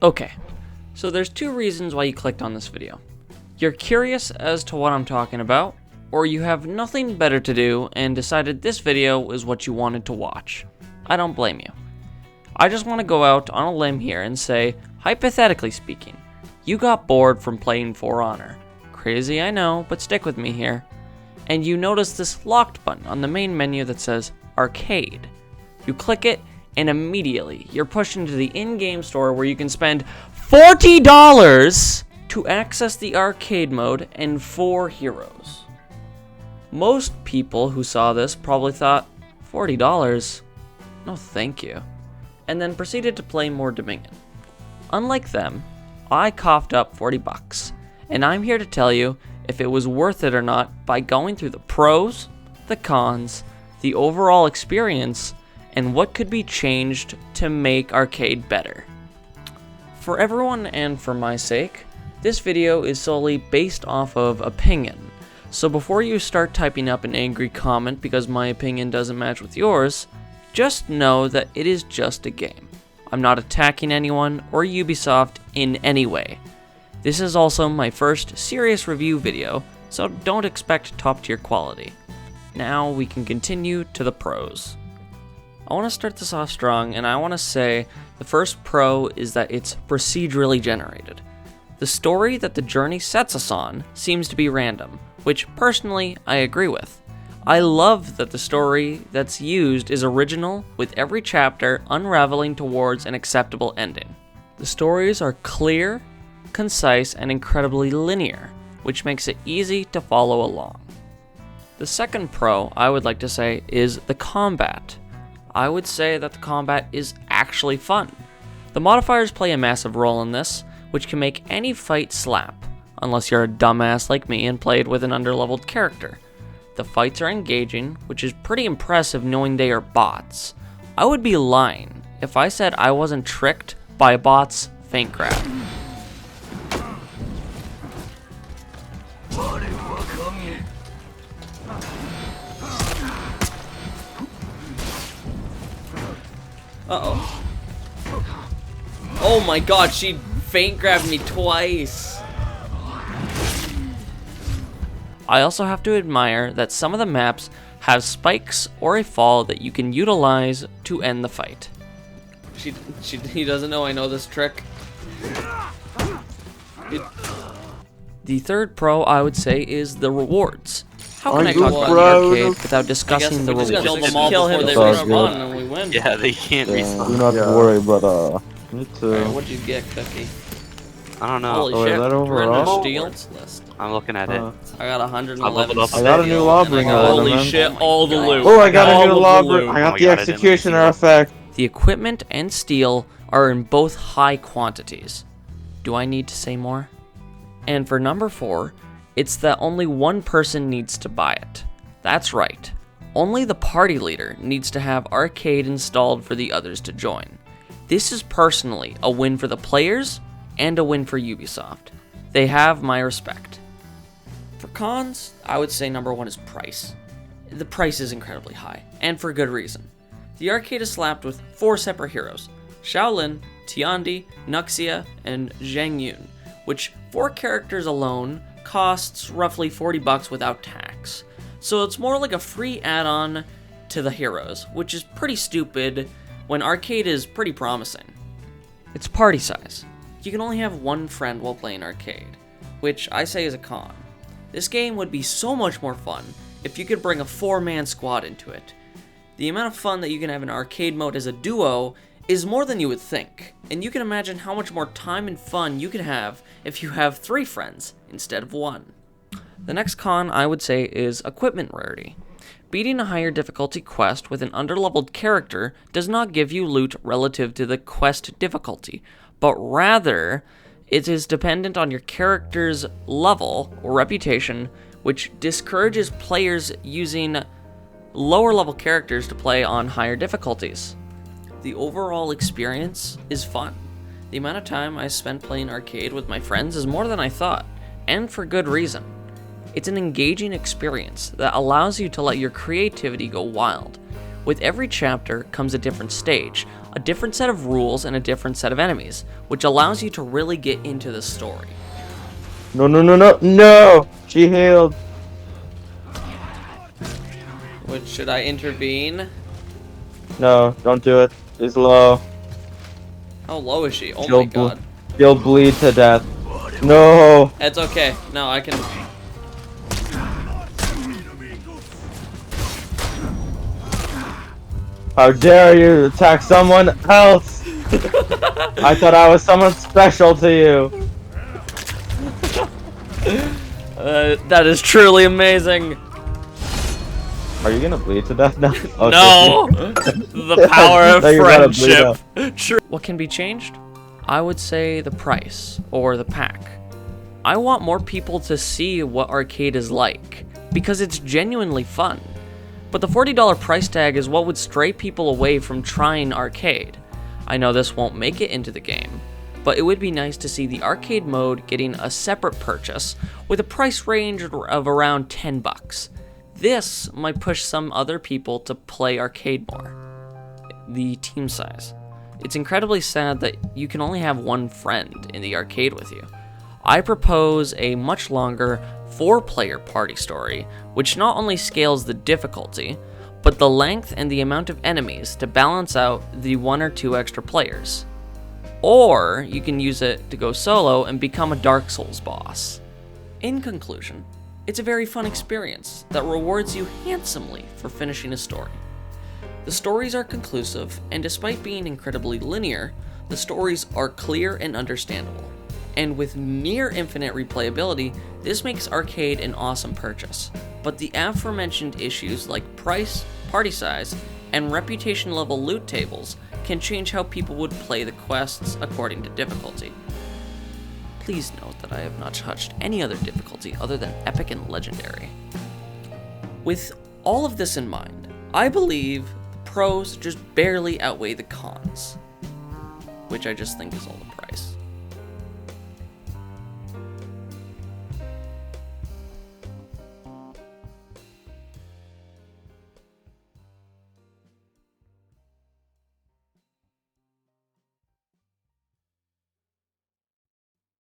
Okay, so there's two reasons why you clicked on this video. You're curious as to what I'm talking about, or you have nothing better to do and decided this video is what you wanted to watch. I don't blame you. I just want to go out on a limb here and say, hypothetically speaking, you got bored from playing For Honor. Crazy, I know, but stick with me here. And you notice this locked button on the main menu that says Arcade. You click it, and immediately you're pushed into the in-game store where you can spend $40 to access the arcade mode and 4 heroes. Most people who saw this probably thought, $40? No thank you. And then proceeded to play more Dominion. Unlike them, I coughed up $40, and I'm here to tell you if it was worth it or not by going through the pros, the cons, the overall experience, and what could be changed to make arcade better. For everyone and for my sake, this video is solely based off of opinion. So before you start typing up an angry comment because my opinion doesn't match with yours, just know that it is just a game. I'm not attacking anyone or Ubisoft in any way. This is also my first serious review video, so don't expect top tier quality. Now we can continue to the pros. I want to start this off strong, and I want to say the first pro is that it's procedurally generated. The story that the journey sets us on seems to be random, which personally I agree with. I love that the story that's used is original, with every chapter unraveling towards an acceptable ending. The stories are clear, concise, and incredibly linear, which makes it easy to follow along. The second pro I would like to say is the combat. I would say that the combat is actually fun. The modifiers play a massive role in this, which can make any fight slap, unless you're a dumbass like me and played with an underleveled character. The fights are engaging, which is pretty impressive knowing they are bots. I would be lying if I said I wasn't tricked by a bot's feint grab. Uh-oh. Oh my god, she feint grabbed me twice. I also have to admire that some of the maps have spikes or a fall that you can utilize to end the fight. He doesn't know I know this trick. The third pro I would say is the rewards. How can I talk about the arcade without discussing the rewards? Kill him before they respawn and we win. Yeah, they can't respawn. Do not worry, but me too. Alright, what'd you get, Cookie? I don't know. Holy shit, is that we're in overall? a steals list. I'm looking at it. I got 111. I leveled up. I got a new Lawbringer. Holy man. shit, all the loot. Oh, I got a new All of the loot. Lawbringer. I got Oh my the God, I didn't Executioner like effect. The equipment and steel are in both high quantities. Do I need to say more? And for number 4, it's that only one person needs to buy it. That's right. Only the party leader needs to have arcade installed for the others to join. This is personally a win for the players and a win for Ubisoft. They have my respect. For cons, I would say number 1 is price. The price is incredibly high, and for good reason. The arcade is slapped with 4 separate heroes: Xiaolin, Tiandi, Nuxia, and Zhang Yun, which 4 characters alone costs roughly $40 without tax. So it's more like a free add-on to the heroes, which is pretty stupid when arcade is pretty promising. It's party size. You can only have 1 friend while playing arcade, which I say is a con. This game would be so much more fun if you could bring a 4-man squad into it. The amount of fun that you can have in arcade mode as a duo is more than you would think, and you can imagine how much more time and fun you can have if you have 3 friends instead of 1. The next con I would say is equipment rarity. Beating a higher difficulty quest with an underleveled character does not give you loot relative to the quest difficulty, but rather it is dependent on your character's level or reputation, which discourages players using lower level characters to play on higher difficulties. The overall experience is fun. The amount of time I spent playing arcade with my friends is more than I thought, and for good reason. It's an engaging experience that allows you to let your creativity go wild. With every chapter comes a different stage, a different set of rules, and a different set of enemies, which allows you to really get into the story. No, no, no, no, no! She healed. Which, should I intervene? No, don't do it. She's low. How low is she? Oh She'll my god. She'll bleed to death. No! It's okay. No, I can... How dare you attack someone else! I thought I was someone special to you. That is truly amazing. Are you gonna bleed to death now? Okay. No! The power of Now you're gonna bleed friendship. True. What can be changed? I would say the price, or the pack. I want more people to see what arcade is like, because it's genuinely fun. But the $40 price tag is what would stray people away from trying arcade. I know this won't make it into the game, but it would be nice to see the arcade mode getting a separate purchase with a price range of around $10. This might push some other people to play arcade more. The team size. It's incredibly sad that you can only have one friend in the arcade with you. I propose a much longer 4-player party story, which not only scales the difficulty, but the length and the amount of enemies to balance out the 1 or 2 extra players. Or you can use it to go solo and become a Dark Souls boss. In conclusion, it's a very fun experience that rewards you handsomely for finishing a story. The stories are conclusive, and despite being incredibly linear, the stories are clear and understandable. And with near infinite replayability, this makes arcade an awesome purchase. But the aforementioned issues like price, party size, and reputation level loot tables can change how people would play the quests according to difficulty. Please note that I have not touched any other difficulty other than epic and legendary. With all of this in mind, I believe the pros just barely outweigh the cons, which I just think is all the pros.